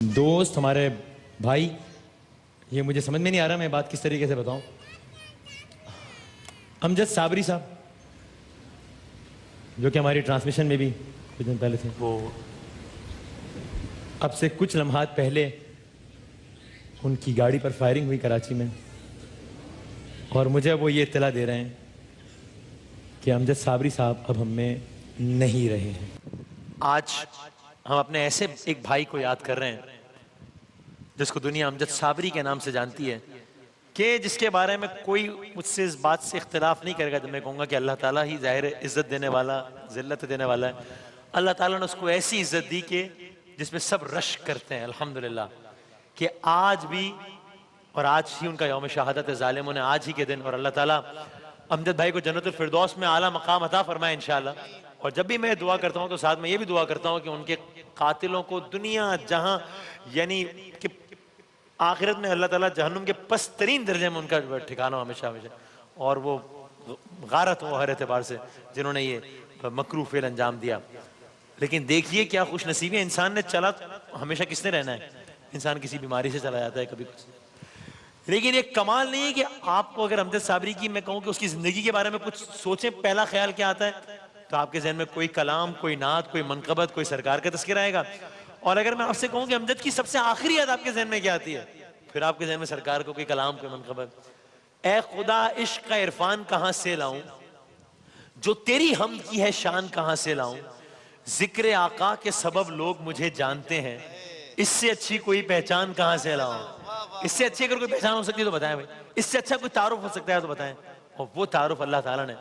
दोस्त, हमारे भाई, ये मुझे समझ में नहीं आ रहा मैं बात किस तरीके से बताऊं। अमजद साबरी साहब, जो कि हमारी ट्रांसमिशन में भी कुछ दिन पहले थे, वो अब से कुछ लम्हात पहले उनकी गाड़ी पर फायरिंग हुई कराची में, और मुझे वो ये इत्तला दे रहे हैं कि अमजद साबरी साहब अब हम में नहीं रहे हैं। आज हम अपने ऐसे एक भाई को याद कर रहे हैं जिसको दुनिया अमजद साबरी के नाम से जानती है, कि जिसके बारे में कोई मुझसे इस बात से इख्तिलाफ नहीं करेगा जब मैं कहूँगा कि अल्लाह ताला ही ज़ाहिर इज़्ज़त देने वाला, ज़िल्लत देने वाला है। अल्लाह ताला ने उसको ऐसी इज़्ज़त दी कि जिसमें सब रश करते हैं अल्हम्दुलिल्लाह, कि आज भी, और आज ही उनका यौम शहादत है ज़ालिमों ने आज ही के दिन, और अल्लाह ताला अमजद भाई को जन्नतुल फिरदौस में आला मकाम अता फरमाए इंशाअल्लाह। और जब भी मैं दुआ करता हूँ तो साथ में ये भी दुआ करता हूँ कि उनके कातिलों को दुनिया जहाँ यानी कि आखिरत में अल्लाह ताला जहन्नुम के पस्तरीन दर्जे में उनका ठिकाना हमेशा हमेशा, और वो गारत हो हर एतबार से जिन्होंने ये मकरूह फेल अंजाम दिया। लेकिन देखिए क्या खुश नसीबी है, इंसान ने चला हमेशा किसने रहना है, इंसान किसी बीमारी से चला जाता है कभी कुछ। लेकिन ये कमाल नहीं है कि आपको अगर अमजद साबरी की मैं कहूँ कि उसकी जिंदगी के बारे में कुछ सोचें, पहला ख्याल क्या आता है, तो आपके जहन में कोई कलाम, कोई नात, कोई मनकबत, कोई सरकार का तस्करा आएगा। और अगर मैं आपसे कहूँ कि अमजद की सबसे आखिरी याद आपके जहन में क्या आती है, फिर आपके जहन में सरकार को कोई कलाम, कोई मनकबत। ए खुदा इश्क का इरफान कहाँ से लाऊं, जो तेरी हम की है शान कहाँ से लाऊं, जिक्र आका के सबब लोग मुझे जानते हैं, इससे अच्छी कोई पहचान कहाँ से लाऊं। इससे अच्छी अगर कोई पहचान हो सकती है तो बताएं भाई, इससे अच्छा कोई तारुफ हो सकता है तो बताएं। और वो तारुफ अल्लाह ताला ने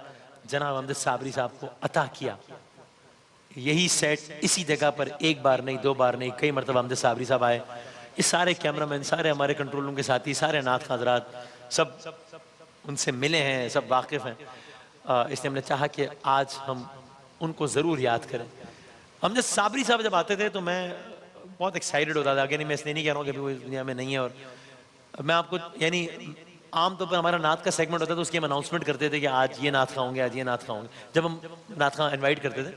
जनाब अमजद साबरी साहब को अता किया। यही सेट इसी जगह पर एक बार नहीं, दो बार नहीं, कई मरतबा अमजद साबरी साहब आए। ये सारे कैमरामैन, सारे हमारे कंट्रोल रूम के साथी, सारे नात हजरात सब उनसे मिले हैं, सब वाकिफ हैं। इसलिए हमने चाहा कि आज हम उनको ज़रूर याद करें। अमजद साबरी साहब जब आते थे तो मैं बहुत एक्साइटेड होता था कि नहीं, मैं इसलिए नहीं कह रहा हूँ कि अभी वो इस दुनिया में नहीं है। और मैं आपको यानी आमतौर पर हमारा नात का सेगमेंट होता था तो उसकी हम अनाउंसमेंट करते थे कि आज ये नात खाओगे, आज ये नात खाओगे, जब हम नात खा इन्वाइट करते थे।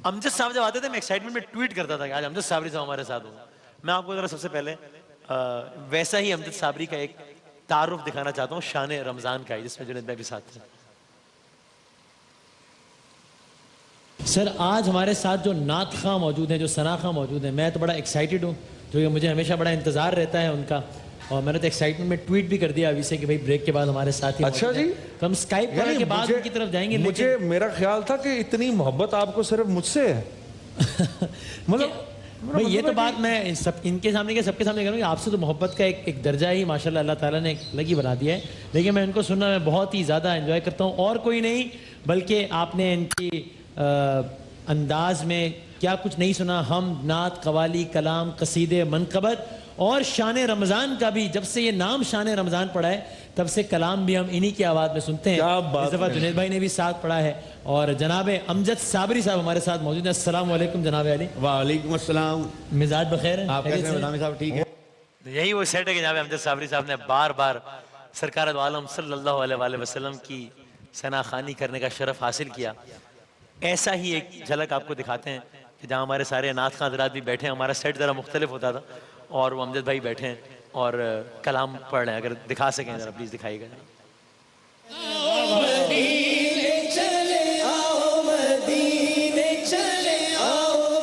अमजद साहब जब आते थे मैं एक्साइटमेंट में ट्वीट करता था कि आज अमजद साबरी साहब हमारे साथ होंगे। मैं आपको जरा सबसे पहले वैसा ही अमजद साबरी का एक तारुफ दिखाना चाहता हूँ, शान रमज़ान का, जिसमें जुनैद भाई भी साथ थे। सर, आज हमारे साथ जो नात खां मौजूद हैं, जो सना खां मौजूद हैं, मैं तो बड़ा एक्साइटेड हूँ, जो ये मुझे हमेशा बड़ा इंतज़ार रहता है उनका। और मैंने तो एक्साइटमेंट में ट्वीट भी कर दिया अभी से कि भाई ब्रेक के बाद हमारे साथ ही। अच्छा जी, तो हम स्काइप के बाद उनकी तरफ जाएंगे। मुझे मेरा ख्याल था कि इतनी मोहब्बत आपको सिर्फ मुझसे है। मतलब भाई ये तो बात मैं सब इनके सामने के सबके सामने करूँगी, आपसे तो मोहब्बत का एक दर्जा ही माशाल्लाह अल्लाह ताला ने अलग ही बना दिया है। लेकिन मैं इनको सुनना मैं बहुत ही ज़्यादा एंजॉय करता हूँ, और कोई नहीं बल्कि आपने इनकी अंदाज में क्या कुछ नहीं सुना। हम नात, कवाली, कलाम, कसीदे, मनकबत और शान रमज़ान का भी, जब से ये नाम शान रमज़ान पड़ा है तब से कलाम भी हम इन्हीं की आवाज़ में सुनते हैं। इस दफ़ा जुनैद भाई ने भी साथ पढ़ा है, और जनाब अमजद साबरी साहब हमारे साथ मौजूद हैं। अस्सलाम वालेकुम जनाब अली। वालेकुम अस्सलाम। मिजाज बखैर है? आप कैसे हैं गुलामी साहब? ठीक है। यही वो सेट है कि जनाब अमजद साबरी साहब ने बार बार सरकार दो आलम सल्लल्लाहु अलैहि वसल्लम की सनाखानी करने का शरफ हासिल किया। ऐसा ही एक झलक आपको दिखाते हैं कि जहाँ हमारे सारे नात खां हज़रात भी बैठे हैं, हमारा सेट ज़रा मुख्तलिफ होता था, और वो अमजद भाई बैठे हैं और कलाम पढ़ रहे हैं। अगर दिखा सकें ज़रा प्लीज़ दिखाइएगा।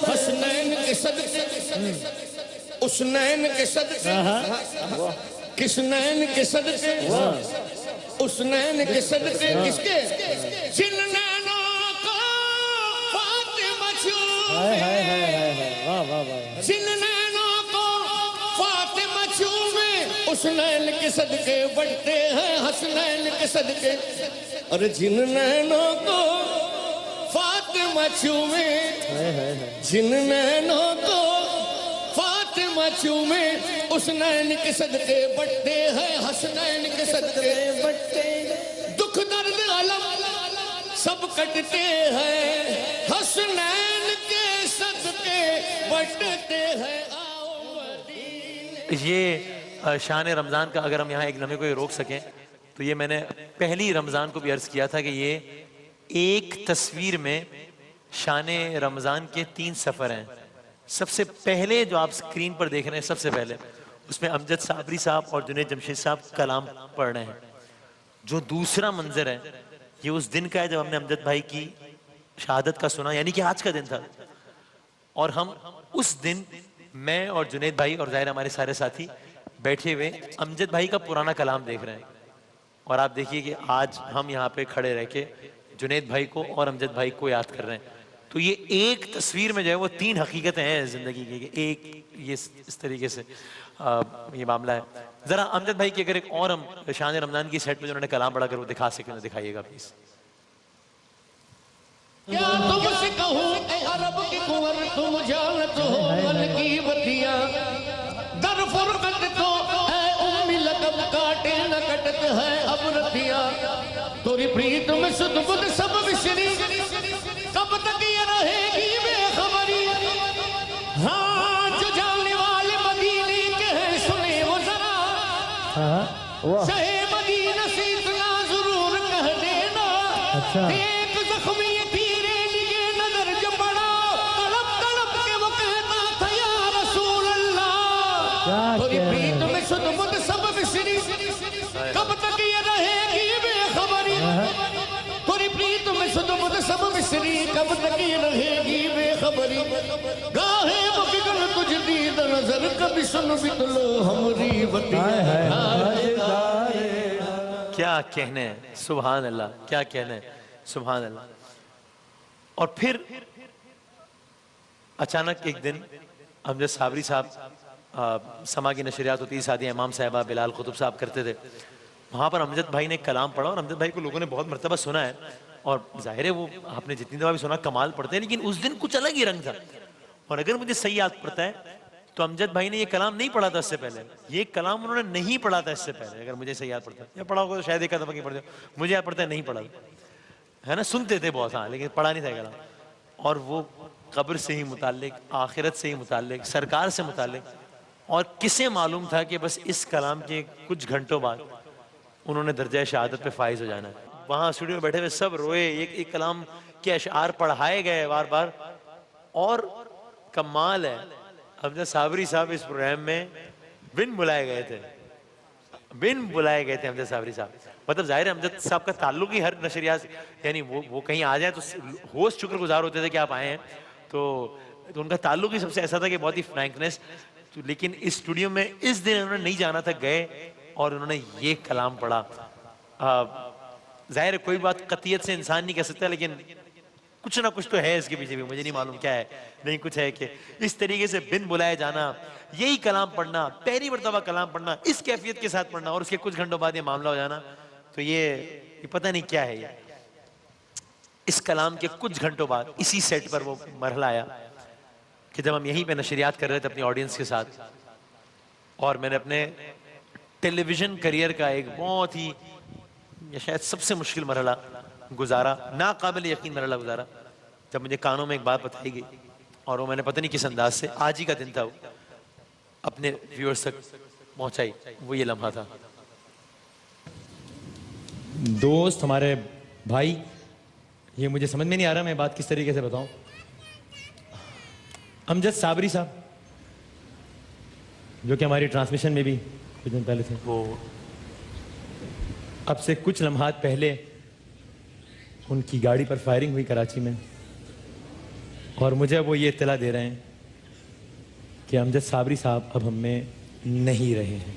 उस नैन के सदके, किस नैन के सदके, उस नैन के सदके, किसके, जिन नैनों को फातिमा चूमे, जिन नैनों को फातिमा चूमे, उस नैन के सदके बढ़ते हैं हसनैन के सदके। और जिन नैनों को फातिमा चूमे, जिन नैनों को फातिमा चूमे, उस नैन के सदके बढ़ते हैं हसनैन के सदके बढ़ते। दुख दर्द अलम सब कटते हैं हसनैन के सदके बढ़ते हैं। ये शान रमज़ान का अगर हम यहाँ एक लम्हे को रोक सकें तो ये मैंने पहली रमज़ान को भी अर्ज़ किया था कि ये एक तस्वीर में शान रमज़ान के 3 सफ़र हैं। सबसे पहले जो आप स्क्रीन पर देख रहे हैं, सबसे पहले उसमें अमजद साबरी साहब और जुनैद जमशेद साहब कलाम पढ़ रहे हैं। जो दूसरा मंजर है ये उस दिन का है जब हमने अमजद भाई की शहादत का सुना, यानी कि आज का दिन था। और हम उस दिन मैं और जुनैद भाई और जाहिर हमारे सारे साथी बैठे हुए अमजद भाई का पुराना कलाम देख रहे हैं। और आप देखिए कि आज हम यहाँ पे खड़े रह के जुनैद भाई को और अमजद भाई को याद कर रहे हैं। तो ये एक तस्वीर में जो है वो तीन हकीकतें हैं जिंदगी की। एक ये इस तरीके से ये मामला है। जरा अमजद भाई की अगर एक और हम शान रमजान की सेट पे जिन्होंने कलाम पढ़ा कर वो दिखा सके, दिखाइएगा प्लीज। क्या तुमसे कहूं ऐ अरब की कुंवर, तुम जानत हो मन की बतिया। दर फुरकत तो ऐ उम्मी लकब, काटे न कटत है अब रतिया। तोरी प्रीत में सुध बुध सब बिसरी, कब तक ये रहेगी बेखबरी। हाँ जो जानने वाले मदीने के हैं सुने वो जरा, शहे मदीना से इतना जरूर कह देना। एक जख्मी तीरे लिए नजर जो पड़ा, तड़प तड़प के वो कहता था या रसूल अल्लाह। तोरी प्रीत में सुध बुध सब बिसरी, कब तक ये रहेगी बेखबरी। तोरी प्रीत में सुध बुध सब बिसरी, कब तक ये रहेगी बेखबरी। गाहे मुकगल तुझ दीद नजर, कभी सुन भी तो लो हमरी बतिया। क्या कहने हैं, सुभान अल्लाह, क्या कहने हैं, सुभान अल्लाह। और फिर अचानक एक दिन अमजद साबरी साहब समा की नशरियात होती, सादिया इमाम साहबा बिलाल कुतुब साहब करते थे, वहाँ पर अमजद भाई ने कलाम पढ़ा। और अमजद भाई को लोगों ने बहुत मरतबा सुना है और जाहिर है वो आपने जितनी दफा भी सुना कमाल पढ़ते हैं, लेकिन उस दिन कुछ अलग ही रंग था। और अगर मुझे सही याद पड़ता है तो अमजद भाई ने ये कलाम नहीं पढ़ा था इससे पहले, ये कलाम उन्होंने नहीं पढ़ा था इससे पहले, अगर मुझे सही याद पड़ता है। या पढ़ा होगा तो शायद एक दफा की पढ़ते, मुझे याद पड़ता है नहीं पढ़ा है ना, सुनते थे बहुत, हाँ, लेकिन पढ़ा नहीं था कलाम। और वो कब्र से ही मुताल्लिक, आखिरत से ही मुताल्लिक, सरकार से मुताल्लिक। और किसे मालूम था कि बस इस कलाम के कुछ घंटों बाद उन्होंने दर्जा शहादत पे फाइज हो जाना है। वहाँ स्टूडियो में बैठे हुए सब रोए, एक कलाम के अशआर पढ़ाए गए बार बार। और कमाल है, अमजद साबरी साहब इस प्रोग्राम में बिन बुलाए गए थे, बिन बुलाए गए थे अमजद साबरी साहब। मतलब जाहिर है अमजद साहब का ताल्लुक ही हर नशरिया से, यानी वो कहीं आ जाए तो होस्ट शुक्रगुजार होते थे कि आप आए हैं। तो उनका ताल्लुक ही सबसे ऐसा था कि बहुत ही फ्रैंकनेस। तो लेकिन इस स्टूडियो में इस दिन उन्होंने नहीं जाना था, गए और उन्होंने ये कलाम पढ़ा। जाहिर है कोई बात कतियत से इंसान नहीं कह सकता, लेकिन कुछ ना कुछ तो है इसके पीछे भी, मुझे नहीं मालूम क्या है, नहीं कुछ है कि इस तरीके से बिन बुलाए जाना, यही कलाम पढ़ना, पहली मर्तबा कलाम पढ़ना, इस कैफियत के साथ पढ़ना और उसके कुछ घंटों बाद ये मामला हो जाना। तो ये पता नहीं क्या है। ये इस कलाम के कुछ घंटों बाद इसी सेट पर वो मरहला आया कि जब हम यहीं पे नशरियात कर रहे थे अपनी ऑडियंस के साथ, और मैंने अपने टेलीविजन करियर का एक बहुत ही या शायद सबसे मुश्किल मरहला गुजारा, नाकाबिल यकीन मरहला गुजारा, जब मुझे कानों में एक बात बताई गई और वो मैंने पता नहीं किस अंदाज से, आज ही का दिन था वो, अपने व्यूअर्स तक पहुंचाई। वो ये लम्हा था। दोस्त, हमारे भाई, ये मुझे समझ में नहीं आ रहा मैं बात किस तरीके से बताऊं। अमजद साबरी साहब जो कि हमारी ट्रांसमिशन में भी कुछ दिन पहले थे, वो अब से कुछ लम्हात पहले उनकी गाड़ी पर फायरिंग हुई कराची में, और मुझे वो ये इत्तला दे रहे हैं कि अमजद साबरी साहब अब हम में नहीं रहे हैं।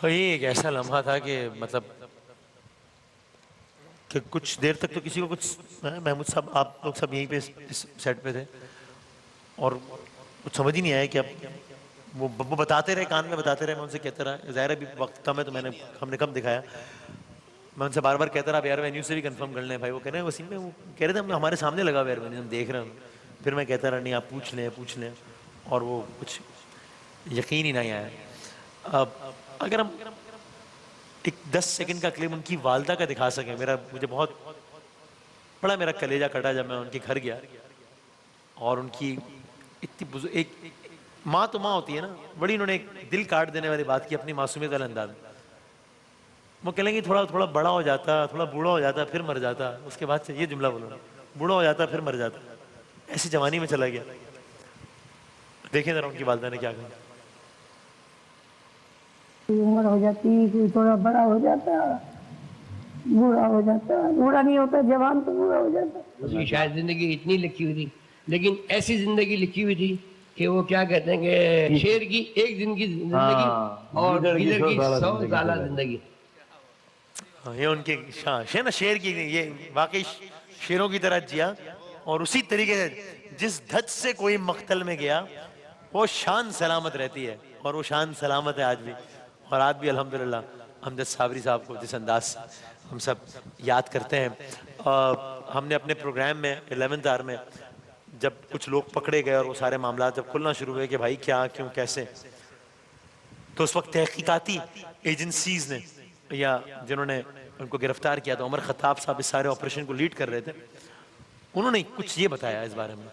ये एक ऐसा लम्हा था कि मतलब कि कुछ देर तक तो किसी को कुछ, महमूद साहब आप लोग सब यहीं पे इस सेट पे थे, और कुछ समझ ही नहीं आया कि अब वो बताते रहे, कान में बताते रहे, मैं उनसे कहता रहा, ज़ाहिर है अभी वक्त कम है तो हमने कम दिखाया। मैं उनसे बार बार कहता रहा एयर वेन्यू से भी कंफर्म कर लें भाई। वो कह रहे हैं वसीम में, वो कह रहे थे हमारे सामने लगा हुआ एयर वेन्यू, हम देख रहे हैं। फिर मैं कहता रहा नहीं आप पूछ लें, और वो कुछ यकीन ही नहीं आया। अब अगर हम एक 10 सेकंड का क्लिप उनकी वालदा का दिखा सकें, मुझे बहुत बड़ा मेरा कलेजा कटा जब मैं उनके घर गया और उनकी इतनी बुजुर्ग, एक माँ तो माँ होती है ना, बड़ी उन्होंने एक दिल काट देने वाली बात की अपनी मासूमियत वाले अंदाज में। वो कह लेंगे थोड़ा थोड़ा बड़ा हो जाता, थोड़ा बूढ़ा हो जाता, फिर मर जाता, उसके बाद से ये जुमला बोलो, बूढ़ा हो जाता फिर मर जाता। ऐसी जवानी में चला गया। देखें जरा उनकी वालिदा ने क्या कहा। उम्र हो जाती, कोई थोड़ा बड़ा हो जाता, बूढ़ा हो जाता, बूढ़ा नहीं होता, जवान तो बूढ़ा हो जाता। उसकी शायद जिंदगी इतनी लिखी हुई थी, लेकिन ऐसी जिंदगी लिखी हुई थी कि वो क्या कहते हैं कि शेर की एक दिन की जिंदगी और गीदड़ की 100 साल जिंदगी। ये उनके शेर ना, शेर की, ये वाकई शेरों की तरह जिया। और उसी तरीके से जिस धज से कोई मक्तल में गया वो शान सलामत रहती है, और वो शान सलामत है आज भी। और आज भी अल्हम्दुलिल्लाह अमजद साबरी साहब को जिस अंदाज से हम सब याद करते हैं। हमने अपने प्रोग्राम में 11th आवर में जब कुछ लोग पकड़े गए और वो सारे मामला जब खुलना शुरू हुए कि भाई क्या क्यों कैसे, तो उस वक्त तहकीकाती एजेंसीज ने या जिन्होंने उनको गिरफ्तार किया था, उमर खत्ताब साहब इस सारे ऑपरेशन को लीड कर रहे थे, उन्होंने कुछ ये बताया इस बारे में।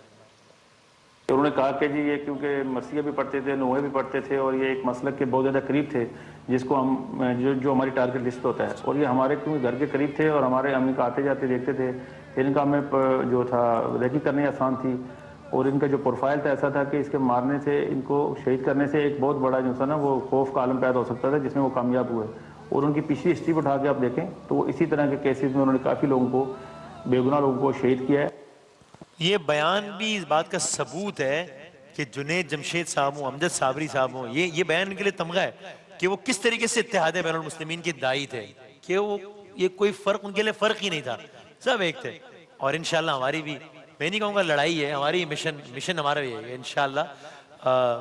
उन्होंने कहा कि जी ये क्योंकि मसीह भी पढ़ते थे, नूहे भी पढ़ते थे, और ये एक मसलक के बहुत ज़्यादा करीब थे जिसको हम जो हमारी टारगेट लिस्ट होता है, और ये हमारे क्योंकि घर के करीब थे और हमारे हम इनका आते जाते देखते थे, फिर इनका हमें जो था रेकी करनी आसान थी। और इनका जो प्रोफाइल था ऐसा था कि इसके मारने से, इनको शहीद करने से एक बहुत बड़ा जो था ना वो खौफ का आलम पैदा हो सकता था, जिसमें वो कामयाब हुए। और उनकी पिछली हिस्ट्री उठा के आप देखें तो वो इसी तरह के केसेस में उन्होंने काफ़ी लोगों को, बेगुनाह लोगों को शहीद किया है। ये बयान भी इस बात का सबूत है कि जुनैद जमशेद साहब हो, अमजद साबरी साहब हो, ये बयान इनके लिए तमगा है कि वो किस तरीके से इत्तेहाद बैनुल मुस्लिमीन के दाई थे, कि वो ये कोई फर्क उनके लिए फर्क ही नहीं था, सब एक थे। और इंशाल्लाह हमारी भी, मैं नहीं कहूँगा लड़ाई है, हमारी मिशन हमारा भी है इंशाल्लाह।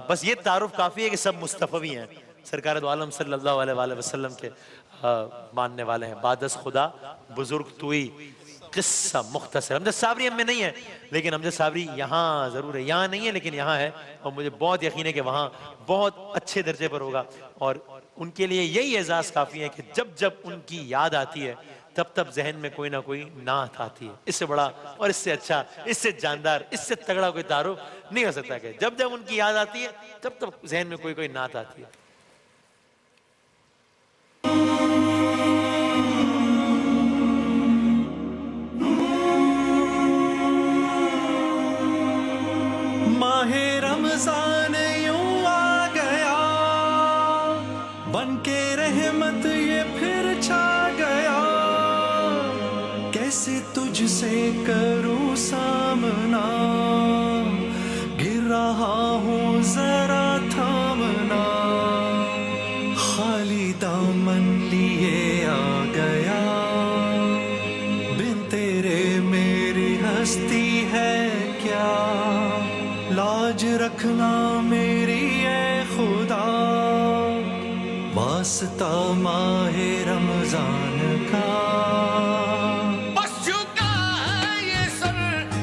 बस ये तारुफ काफ़ी है कि सब मुस्तफ़वी हैं, सरकार दो आलम सल्लल्लाहु अलैहि वसल्लम के मानने वाले हैं। बादस खुदा बुजुर्ग तुई किस्सा मुख्तसर। अमजद साबरी हम में नहीं है, लेकिन अमजद साबरी यहाँ जरूर है, यहाँ नहीं है लेकिन यहाँ है, और मुझे बहुत यकीन है कि वहाँ बहुत अच्छे दर्जे पर होगा। और उनके लिए यही एजाज काफ़ी है कि जब जब उनकी याद आती है तब तब जहन में कोई ना कोई नात आती है। इससे बड़ा और इससे अच्छा, इससे जानदार, इससे तगड़ा कोई तारुफ नहीं हो सकता कि जब जब उनकी याद आती है तब तब जहन में कोई नात आती है। माहे रमजान यूं आ गया, बनके रहमत ये फिर छा गया, कैसे तुझसे करूं सामना, गिर रहा हूँ जरा थामना, खाली दामन लिए आ गया, बिन तेरे मेरी हस्ती है क्या, लाज रखना मेरी ए खुदा, वास्ता माहे रमजान का। बस झुका है ये सर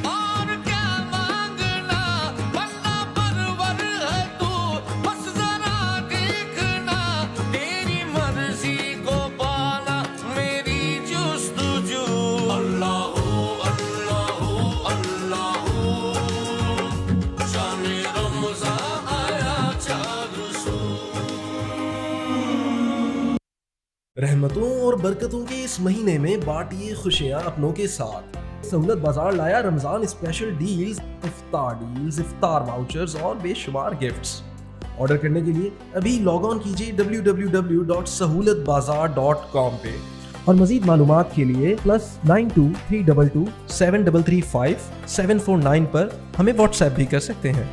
और क्या मांगना, बंदा परवर है तू, बस जरा देखना, तेरी मर्जी को पाना मेरी जुस्तजू। अल्लाह अल्लाह अल्लाह, शाने रमज़ान आया चाँद सू। रहमतों और बरकतों के इस महीने में बांटिए खुशियां अपनों के साथ। सहूलत बाजार लाया रमजान स्पेशल डील्स, इफ्तार वाउचर्स और बेशुमार गिफ्ट्स। ऑर्डर करने के लिए अभी लॉग ऑन कीजिए www.sahulatbazaar.com पे, और मजीद मालूमात के लिए +92 322 7335 749 पर हमें व्हाट्सएप भी कर सकते हैं।